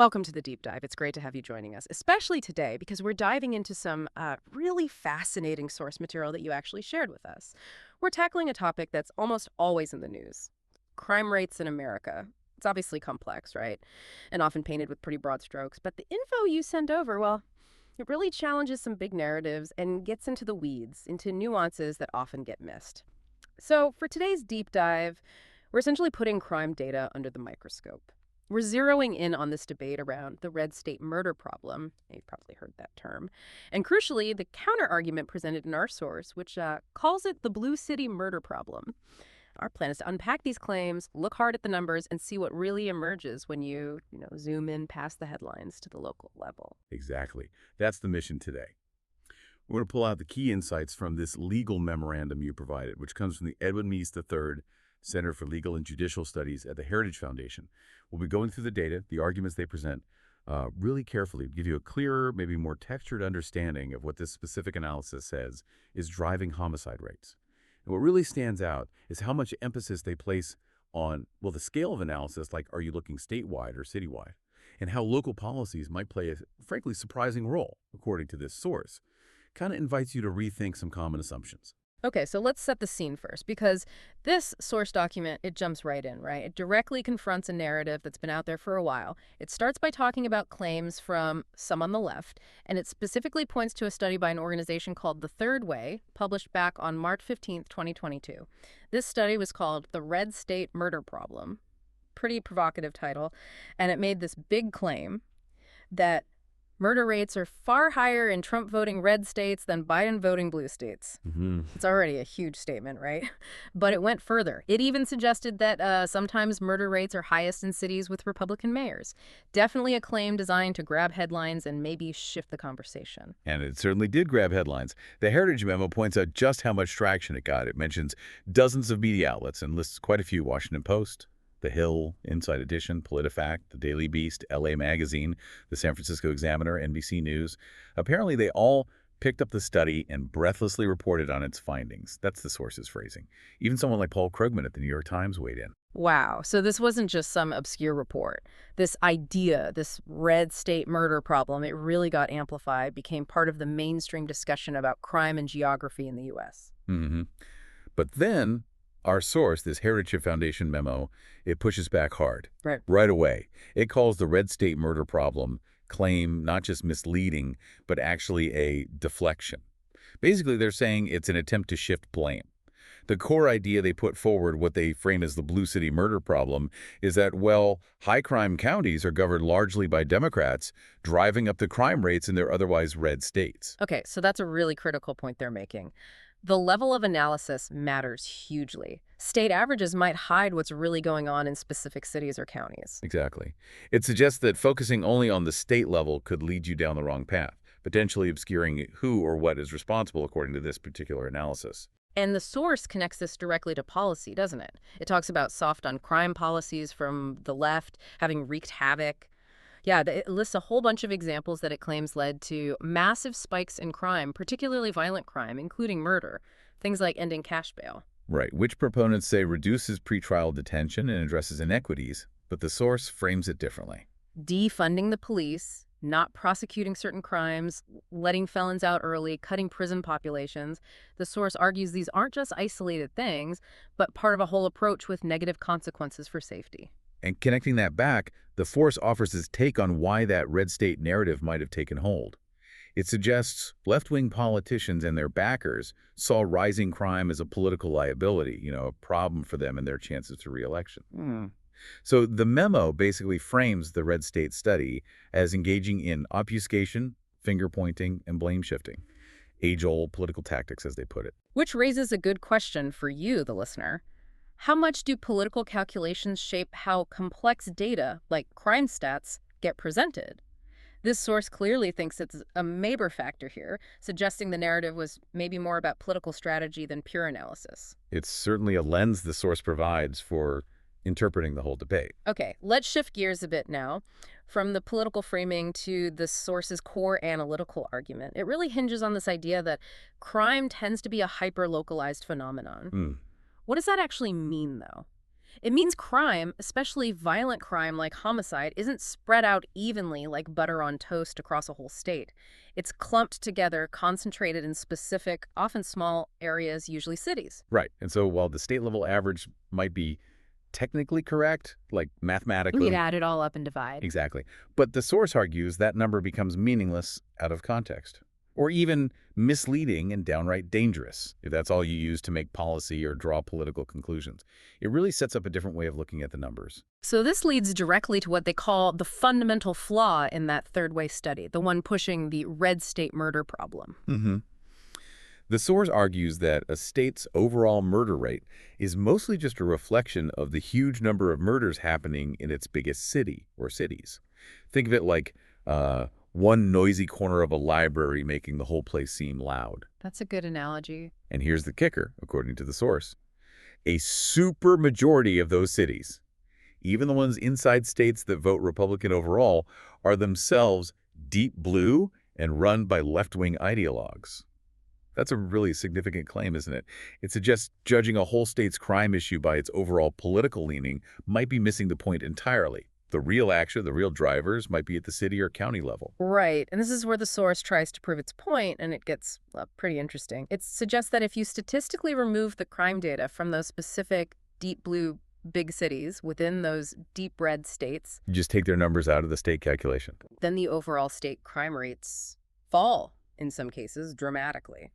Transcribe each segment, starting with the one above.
Welcome to the Deep Dive. It's great to have you joining us, especially today because we're diving into some really fascinating source material that you actually shared with us. We're tackling a topic that's almost always in the news: crime rates in America. It's obviously complex, right? And often painted with pretty broad strokes. But the info you send over, well, it really challenges some big narratives and gets into the weeds, into nuances that often get missed. So, for today's deep dive, we're essentially putting crime data under the microscope. We're zeroing in on this debate around the red state murder problem. You've probably heard that term. And crucially, the counter argument presented in our source, which calls it the Blue City murder problem. Our plan is to unpack these claims, look hard at the numbers, and see what really emerges when you zoom in past the headlines to the local level. Exactly. That's the mission today. We're going to pull out the key insights from this legal memorandum you provided, which comes from the Edwin Meese III Center for Legal and Judicial Studies at the Heritage Foundation. We'll be going through the data, the arguments they present, really carefully to give you a clearer, maybe more textured understanding of what this specific analysis says is driving homicide rates. And what really stands out is how much emphasis they place on, well, the scale of analysis, like are you looking statewide or citywide, and how local policies might play a, frankly, surprising role, according to this source. Kind of invites you to rethink some common assumptions. Okay, so let's set the scene first, because this source document, it jumps right in, right? It directly confronts a narrative that's been out there for a while. It starts by talking about claims from some on the left, and it specifically points to a study by an organization called The Third Way, published back on March 15th, 2022. This study was called The Red State Murder Problem. Pretty provocative title, and it made this big claim that murder rates are far higher in Trump voting red states than Biden voting blue states. It's already a huge statement, right? But it went further. It even suggested that sometimes murder rates are highest in cities with Republican mayors. Definitely a claim designed to grab headlines and maybe shift the conversation. And it certainly did grab headlines. The Heritage Memo points out just how much traction it got. It mentions dozens of media outlets and lists quite a few: Washington Post, The Hill, Inside Edition, PolitiFact, The Daily Beast, LA Magazine, The San Francisco Examiner, NBC News. Apparently, they all picked up the study and breathlessly reported on its findings. That's the source's phrasing. Even someone like Paul Krugman at the New York Times weighed in. Wow. So this wasn't just some obscure report. This idea, this red state murder problem, it really got amplified, became part of the mainstream discussion about crime and geography in the U.S. But then our source, this Heritage Foundation memo, it pushes back hard. Right away. It calls the red state murder problem claim not just misleading, but actually a deflection. Basically, they're saying it's an attempt to shift blame. The core idea they put forward, what they frame as the Blue City murder problem, is that, well, high crime counties are governed largely by Democrats, driving up the crime rates in their otherwise red states. Okay, so that's a really critical point they're making. The level of analysis matters hugely. State averages might hide what's really going on in specific cities or counties. Exactly. It suggests that focusing only on the state level could lead you down the wrong path, potentially obscuring who or what is responsible according to this particular analysis. And the source connects this directly to policy, doesn't it? It talks about soft on crime policies from the left having wreaked havoc. Yeah, it lists a whole bunch of examples that it claims led to massive spikes in crime, particularly violent crime, including murder. Things like ending cash bail. Right, which proponents say reduces pretrial detention and addresses inequities, but the source frames it differently. Defunding the police, not prosecuting certain crimes, letting felons out early, cutting prison populations. The source argues these aren't just isolated things, but part of a whole approach with negative consequences for safety. And connecting that back, the force offers its take on why that red state narrative might have taken hold. It suggests left-wing politicians and their backers saw rising crime as a political liability, a problem for them and their chances to re-election. So the memo basically frames the red state study as engaging in obfuscation, finger-pointing, and blame-shifting. Age-old political tactics, as they put it. Which raises a good question for you, the listener. How much do political calculations shape how complex data, like crime stats, get presented? This source clearly thinks it's a major factor here, suggesting the narrative was maybe more about political strategy than pure analysis. It's certainly a lens the source provides for interpreting the whole debate. Okay, let's shift gears a bit now. From the political framing to the source's core analytical argument, it really hinges on this idea that crime tends to be a hyper-localized phenomenon. What does that actually mean, though? It means crime, especially violent crime like homicide, isn't spread out evenly like butter on toast across a whole state. It's clumped together, concentrated in specific, often small areas, usually cities. Right. And so while the state-level average might be technically correct, like We could mathematically, add it all up and divide. exactly, but the source argues that number becomes meaningless out of context, or even misleading and downright dangerous if that's all you use to make policy or draw political conclusions. It really sets up a different way of looking at the numbers. So this leads directly to what they call the fundamental flaw in that third way study, the one pushing the red state murder problem. Mm-hmm. The source argues that a state's overall murder rate is mostly just a reflection of the huge number of murders happening in its biggest city or cities. Think of it like one noisy corner of a library making the whole place seem loud. That's a good analogy. And here's the kicker, according to the source. A super majority of those cities, even the ones inside states that vote Republican overall, are themselves deep blue and run by left-wing ideologues. That's a really significant claim, isn't it? It suggests judging a whole state's crime issue by its overall political leaning might be missing the point entirely. The real action, the real drivers, might be at the city or county level. Right, and this is where the source tries to prove its point, and it gets pretty interesting. It suggests that if you statistically remove the crime data from those specific deep blue big cities within those deep red states, You just take their numbers out of the state calculation. then the overall state crime rates fall, in some cases, dramatically.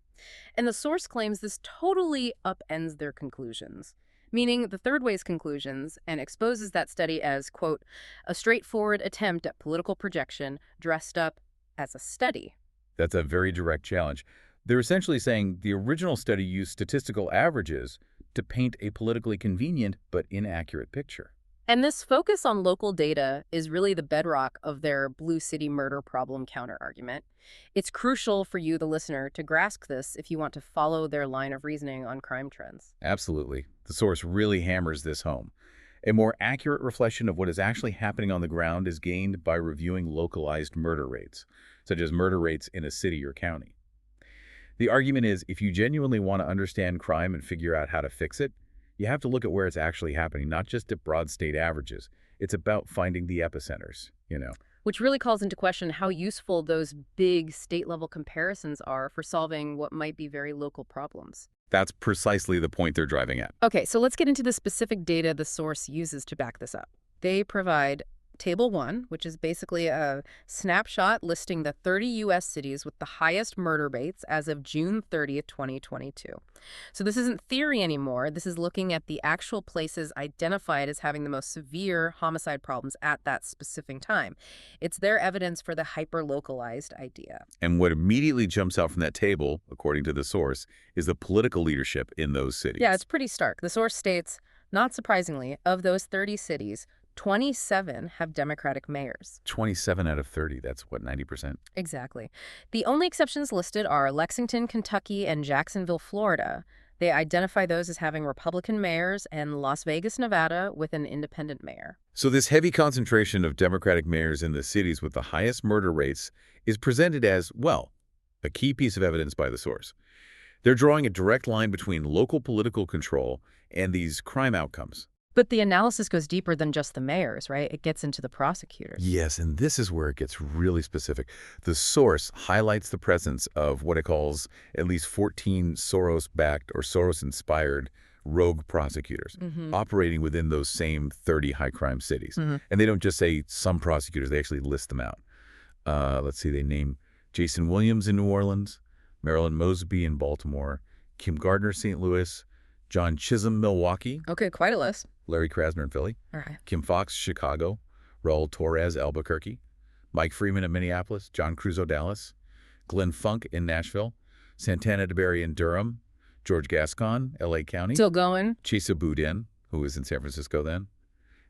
And the source claims this totally upends their conclusions, meaning the third way's conclusions, and exposes that study as, quote, a straightforward attempt at political projection dressed up as a study. That's a very direct challenge. They're essentially saying the original study used statistical averages to paint a politically convenient but inaccurate picture. And this focus on local data is really the bedrock of their blue city murder problem counterargument. It's crucial for you, the listener, to grasp this if you want to follow their line of reasoning on crime trends. Absolutely. The source really hammers this home. A more accurate reflection of what is actually happening on the ground is gained by reviewing localized murder rates, such as murder rates in a city or county. The argument is if you genuinely want to understand crime and figure out how to fix it, you have to look at where it's actually happening, not just at broad state averages. It's about finding the epicenters, Which really calls into question how useful those big state-level comparisons are for solving what might be very local problems. That's precisely the point they're driving at. Okay, so let's get into the specific data the source uses to back this up. They provide Table 1, which is basically a snapshot listing the 30 U.S. cities with the highest murder rates as of June 30th, 2022. So this isn't theory anymore. This is looking at the actual places identified as having the most severe homicide problems at that specific time. It's their evidence for the hyper-localized idea. And what immediately jumps out from that table, according to the source, is the political leadership in those cities. Yeah, it's pretty stark. The source states, not surprisingly, of those 30 cities, 27 have Democratic mayors. 27 out of 30, that's what, 90%? Exactly. The only exceptions listed are Lexington, Kentucky, and Jacksonville, Florida. They identify those as having Republican mayors, and Las Vegas, Nevada, with an independent mayor. So this heavy concentration of Democratic mayors in the cities with the highest murder rates is presented as, well, a key piece of evidence by the source. They're drawing a direct line between local political control and these crime outcomes. But the analysis goes deeper than just the mayors, right? It gets into the prosecutors. Yes, and this is where it gets really specific. The source highlights the presence of what it calls at least 14 Soros-backed or Soros-inspired rogue prosecutors operating within those same 30 high-crime cities. And they don't just say some prosecutors, they actually list them out. Let's see, they name Jason Williams in New Orleans, Marilyn Mosby in Baltimore, Kim Gardner, St. Louis, John Chisholm, Milwaukee, Okay, quite a list. Larry Krasner in Philly, All right. Kim Fox, Chicago, Raul Torres, Albuquerque, Mike Freeman in Minneapolis, John Cruzo, Dallas, Glenn Funk in Nashville, Santana DeBerry in Durham, George Gascon, L.A. County, Still going. Chesa Boudin, who was in San Francisco then,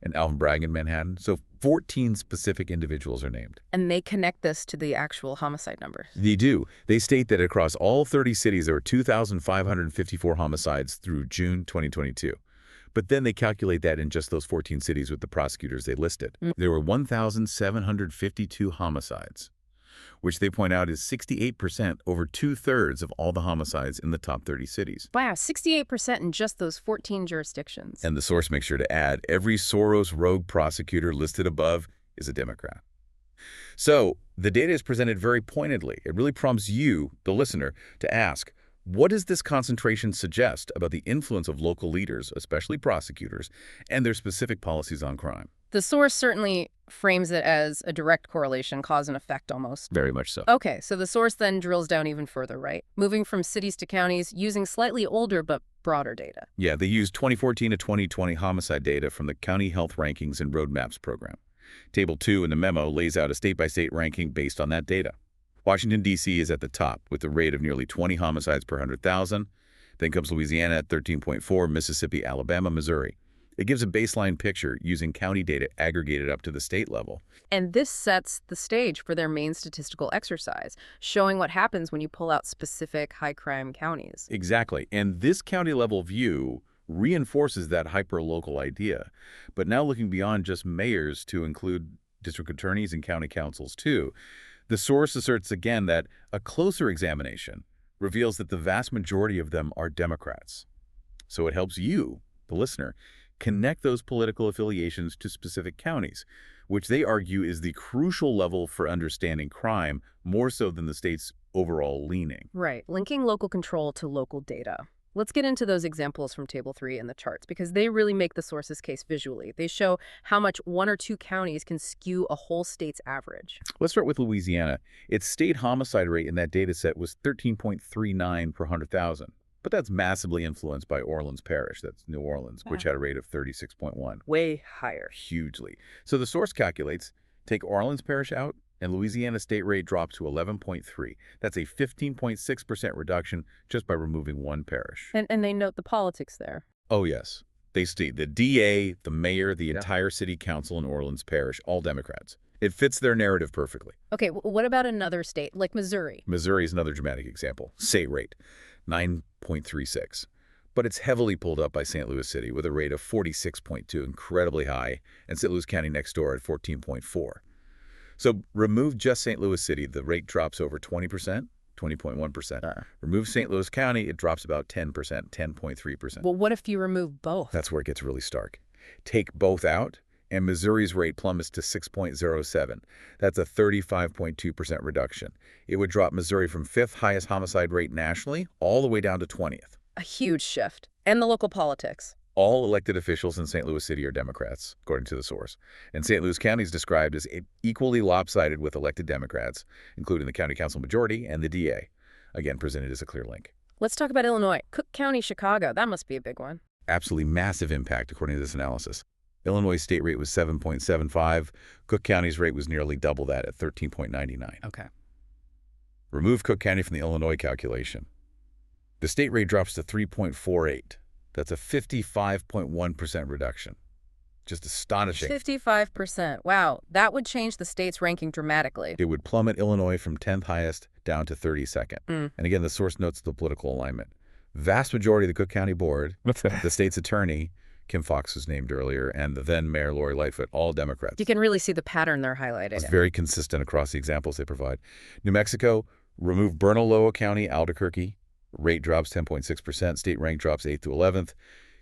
and Alvin Bragg in Manhattan. So 14 specific individuals are named. And they connect this to the actual homicide numbers. They do. They state that across all 30 cities, there were 2,554 homicides through June 2022. But then they calculate that in just those 14 cities with the prosecutors they listed. There were 1,752 homicides, which they point out is 68%, over 2/3 of all the homicides in the top 30 cities. Wow, 68% in just those 14 jurisdictions. And the source makes sure to add, every Soros rogue prosecutor listed above is a Democrat. So the data is presented very pointedly. It really prompts you, the listener, to ask, what does this concentration suggest about the influence of local leaders, especially prosecutors, and their specific policies on crime? The source certainly frames it as a direct correlation, cause and effect almost. Very much so. Okay, so the source then drills down even further, right? Moving from cities to counties using slightly older but broader data. Yeah, they used 2014 to 2020 homicide data from the County Health Rankings and Roadmaps program. Table 2 in the memo lays out a state-by-state ranking based on that data. Washington, D.C. is at the top with a rate of nearly 20 homicides per 100,000. Then comes Louisiana at 13.4, Mississippi, Alabama, Missouri. It gives a baseline picture using county data aggregated up to the state level. And this sets the stage for their main statistical exercise, showing what happens when you pull out specific high-crime counties. Exactly. And this county-level view reinforces that hyper-local idea. But now looking beyond just mayors to include district attorneys and county councils too, the source asserts again that a closer examination reveals that the vast majority of them are Democrats. So it helps you, the listener, connect those political affiliations to specific counties, which they argue is the crucial level for understanding crime, more so than the state's overall leaning. Right, linking local control to local data. Let's get into those examples from Table 3 in the charts, because they really make the source's case visually. They show how much one or two counties can skew a whole state's average. Let's start with Louisiana. Its state homicide rate in that data set was 13.39 per 100,000. But that's massively influenced by Orleans Parish, that's New Orleans, which had a rate of 36.1. Way higher. Hugely. So the source calculates, take Orleans Parish out, and Louisiana state rate drops to 11.3. That's a 15.6% reduction just by removing one parish. And they note the politics there. Oh, yes. They state the DA, the mayor, the entire city council in Orleans Parish, all Democrats. It fits their narrative perfectly. Okay, what about another state, like Missouri? Missouri is another dramatic example. State rate, 9.36. But it's heavily pulled up by St. Louis City with a rate of 46.2, incredibly high, and St. Louis County next door at 14.4. So remove just St. Louis City, the rate drops over 20%, 20.1%. Remove St. Louis County, it drops about 10%, 10.3%. Well, what if you remove both? That's where it gets really stark. Take both out, and Missouri's rate plummets to 6.07. That's a 35.2% reduction. It would drop Missouri from 5th highest homicide rate nationally all the way down to 20th. A huge shift. And the local politics. All elected officials in St. Louis City are Democrats, according to the source. And St. Louis County is described as equally lopsided with elected Democrats, including the county council majority and the DA. Again, presented as a clear link. Let's talk about Illinois. Cook County, Chicago. That must be a big one. Absolutely massive impact, according to this analysis. Illinois' state rate was 7.75. Cook County's rate was nearly double that at 13.99. Okay. Remove Cook County from the Illinois calculation. The state rate drops to 3.48. That's a 55.1% reduction. Just astonishing. 55%. Wow, that would change the state's ranking dramatically. It would plummet Illinois from 10th highest down to 32nd. Mm. And again, the source notes the political alignment. Vast majority of the Cook County Board, the state's attorney, Kim Foxx was named earlier, and the then Mayor Lori Lightfoot, all Democrats. You can really see the pattern they're highlighting. It's very consistent across the examples they provide. New Mexico, remove Bernalillo County, Albuquerque. Rate drops 10.6%. State rank drops 8th to 11th.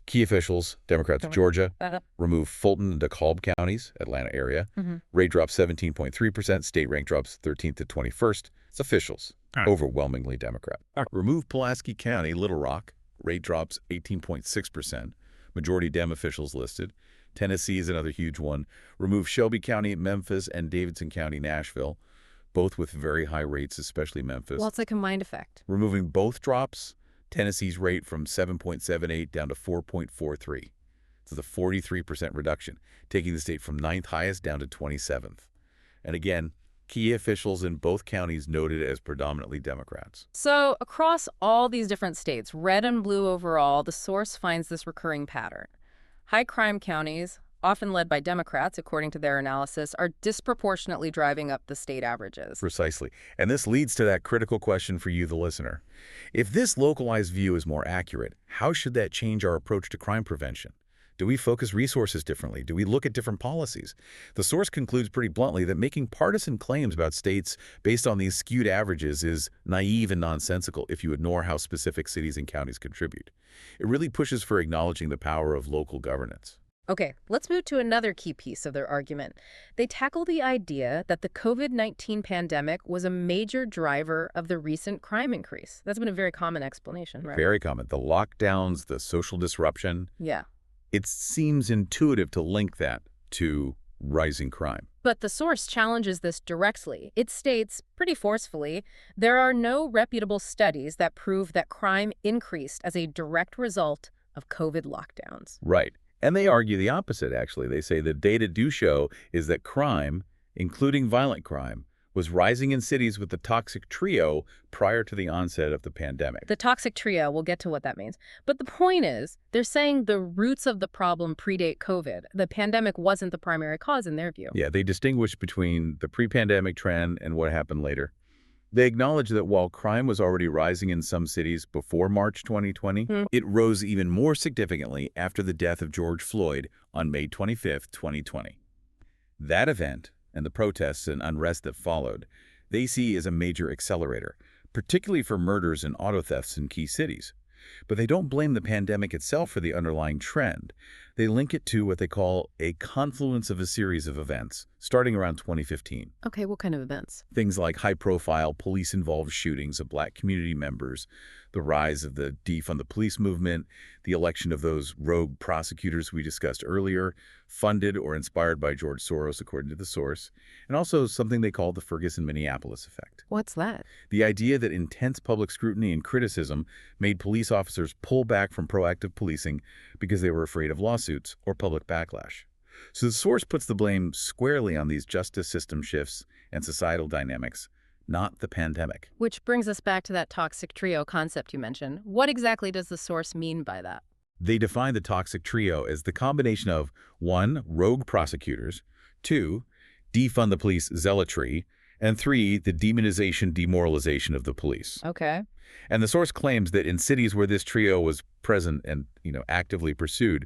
Key officials, Democrats, Georgia. Remove Fulton and DeKalb counties, Atlanta area. Rate drops 17.3%. State rank drops 13th to 21st. It's officials, overwhelmingly Democrat. Remove Pulaski County, Little Rock. Rate drops 18.6%. Majority Dem officials listed. Tennessee is another huge one. Remove Shelby County, Memphis, and Davidson County, Nashville, both with very high rates, especially Memphis. Well, it's a combined effect. Removing both drops Tennessee's rate from 7.78 down to 4.43. So the 43% reduction, taking the state from 9th highest down to 27th. And again, key officials in both counties noted as predominantly Democrats. So across all these different states, red and blue overall, the source finds this recurring pattern. High crime counties, often led by Democrats, according to their analysis, are disproportionately driving up the state averages. Precisely. And this leads to that critical question for you, the listener. If this localized view is more accurate, how should that change our approach to crime prevention? Do we focus resources differently? Do we look at different policies? The source concludes pretty bluntly that making partisan claims about states based on these skewed averages is naive and nonsensical if you ignore how specific cities and counties contribute. It really pushes for acknowledging the power of local governance. Okay, let's move to another key piece of their argument. They tackle the idea that the COVID-19 pandemic was a major driver of the recent crime increase. That's been a very common explanation, right? Very common. The lockdowns, the social disruption. Yeah. It seems intuitive to link that to rising crime. But the source challenges this directly. It states, pretty forcefully, there are no reputable studies that prove that crime increased as a direct result of COVID lockdowns. Right. And they argue the opposite, actually. They say the data do show is that crime, including violent crime, was rising in cities with the toxic trio prior to the onset of the pandemic. The toxic trio, we'll get to what that means. But the point is, they're saying the roots of the problem predate COVID. The pandemic wasn't the primary cause in their view. Yeah, they distinguish between the pre-pandemic trend and what happened later. They acknowledge that while crime was already rising in some cities before March 2020, it rose even more significantly after the death of George Floyd on May 25, 2020. That event, and the protests and unrest that followed, they see as a major accelerator, particularly for murders and auto thefts in key cities. But they don't blame the pandemic itself for the underlying trend. They link it to what they call a confluence of a series of events, starting around 2015. Okay, what kind of events? Things like high-profile police-involved shootings of Black community members, the rise of the defund the police movement, the election of those rogue prosecutors we discussed earlier, funded or inspired by George Soros, according to the source, and also something they call the Ferguson Minneapolis effect. What's that? The idea that intense public scrutiny and criticism made police officers pull back from proactive policing because they were afraid of lawsuits or public backlash. So the source puts the blame squarely on these justice system shifts and societal dynamics, not the pandemic. Which brings us back to that toxic trio concept you mentioned. What exactly does the source mean by that? They define the toxic trio as the combination of 1. Rogue prosecutors, 2. Defund the police zealotry, and 3. The demonization, demoralization of the police. Okay. And the source claims that in cities where this trio was present and, actively pursued,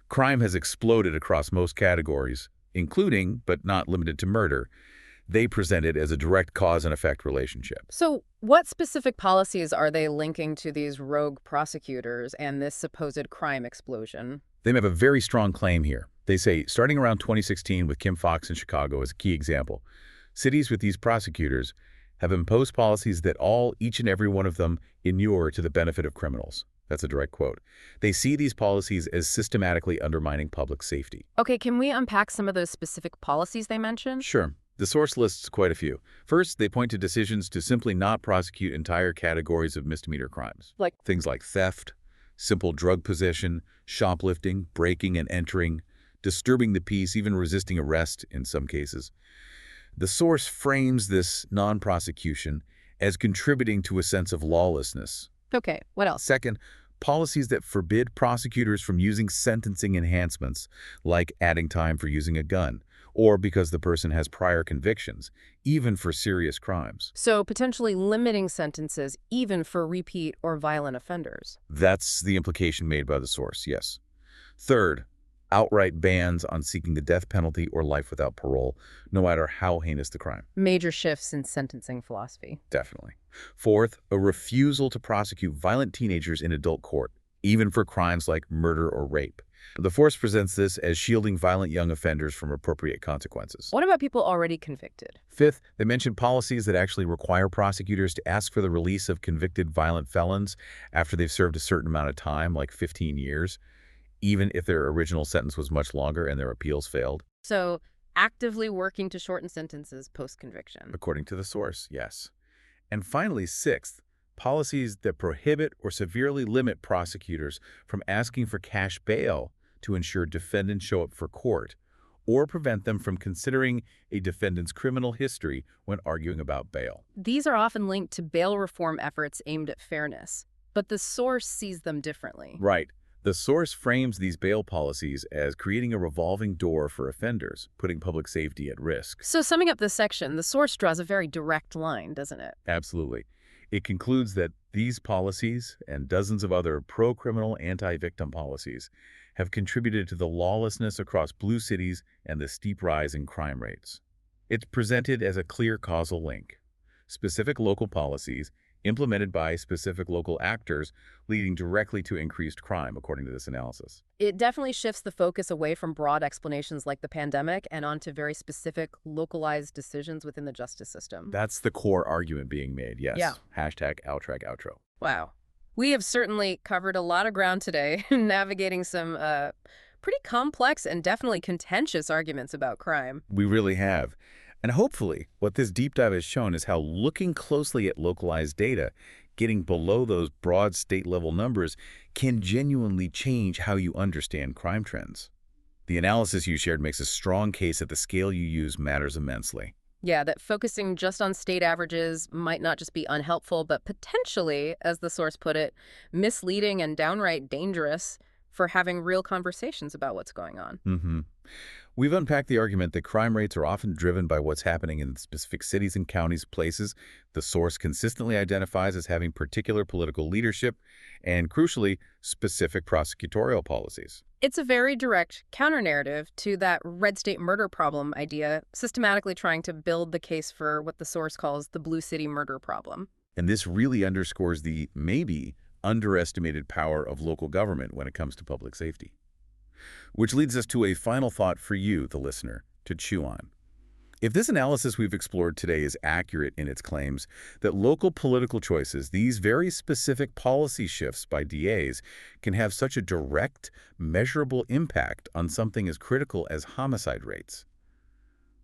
crime has exploded across most categories, including, but not limited to murder. They present it as a direct cause and effect relationship. So what specific policies are they linking to these rogue prosecutors and this supposed crime explosion? They have a very strong claim here. They say, starting around 2016 with Kim Foxx in Chicago as a key example, cities with these prosecutors have imposed policies that each and every one of them inure to the benefit of criminals. That's a direct quote. They see these policies as systematically undermining public safety. Okay, can we unpack some of those specific policies they mentioned? Sure. The source lists quite a few. First, they point to decisions to simply not prosecute entire categories of misdemeanor crimes. Like things like theft, simple drug possession, shoplifting, breaking and entering, disturbing the peace, even resisting arrest in some cases. The source frames this non-prosecution as contributing to a sense of lawlessness. Okay, what else? Second, policies that forbid prosecutors from using sentencing enhancements, like adding time for using a gun, or because the person has prior convictions, even for serious crimes. So potentially limiting sentences even for repeat or violent offenders. That's the implication made by the source, yes. Third, outright bans on seeking the death penalty or life without parole, no matter how heinous the crime. Major shifts in sentencing philosophy. Definitely. Fourth, a refusal to prosecute violent teenagers in adult court, even for crimes like murder or rape. The force presents this as shielding violent young offenders from appropriate consequences. What about people already convicted? Fifth, they mention policies that actually require prosecutors to ask for the release of convicted violent felons after they've served a certain amount of time, like 15 years, even if their original sentence was much longer and their appeals failed. So actively working to shorten sentences post-conviction. According to the source, yes. And finally, sixth, policies that prohibit or severely limit prosecutors from asking for cash bail to ensure defendants show up for court, or prevent them from considering a defendant's criminal history when arguing about bail. These are often linked to bail reform efforts aimed at fairness, but the source sees them differently. Right. The source frames these bail policies as creating a revolving door for offenders, putting public safety at risk. So summing up this section, the source draws a very direct line, doesn't it? Absolutely. It concludes that these policies and dozens of other pro-criminal anti-victim policies have contributed to the lawlessness across blue cities and the steep rise in crime rates. It's presented as a clear causal link. Specific local policies implemented by specific local actors leading directly to increased crime, according to this analysis. It definitely shifts the focus away from broad explanations like the pandemic and onto very specific, localized decisions within the justice system. That's the core argument being made, yes. Yeah. Hashtag Outrack Outro. Wow. We have certainly covered a lot of ground today, navigating some pretty complex and definitely contentious arguments about crime. We really have. And hopefully, what this deep dive has shown is how looking closely at localized data, getting below those broad state-level numbers, can genuinely change how you understand crime trends. The analysis you shared makes a strong case that the scale you use matters immensely. Yeah, that focusing just on state averages might not just be unhelpful, but potentially, as the source put it, misleading and downright dangerous for having real conversations about what's going on. We've unpacked the argument that crime rates are often driven by what's happening in specific cities and counties, places the source consistently identifies as having particular political leadership and, crucially, specific prosecutorial policies. It's a very direct counter-narrative to that red state murder problem idea, systematically trying to build the case for what the source calls the blue city murder problem. And this really underscores the maybe underestimated power of local government when it comes to public safety. Which leads us to a final thought for you, the listener, to chew on. If this analysis we've explored today is accurate in its claims that local political choices, these very specific policy shifts by DAs, can have such a direct, measurable impact on something as critical as homicide rates,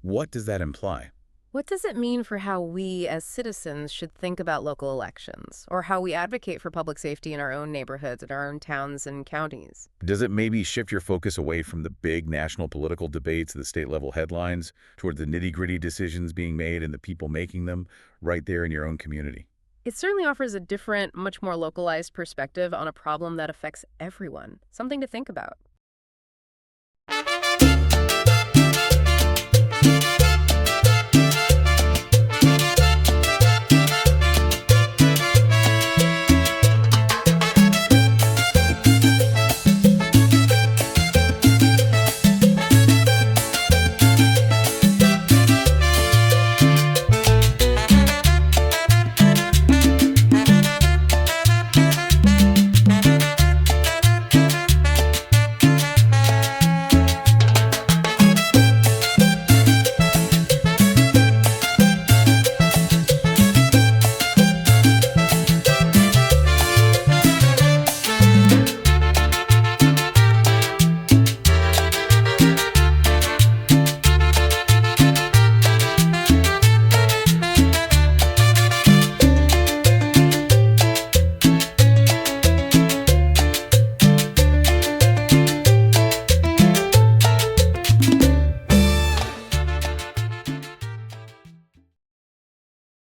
what does that imply? What does it mean for how we as citizens should think about local elections, or how we advocate for public safety in our own neighborhoods, in our own towns and counties? Does it maybe shift your focus away from the big national political debates, the state-level headlines, toward the nitty-gritty decisions being made and the people making them right there in your own community? It certainly offers a different, much more localized perspective on a problem that affects everyone. Something to think about.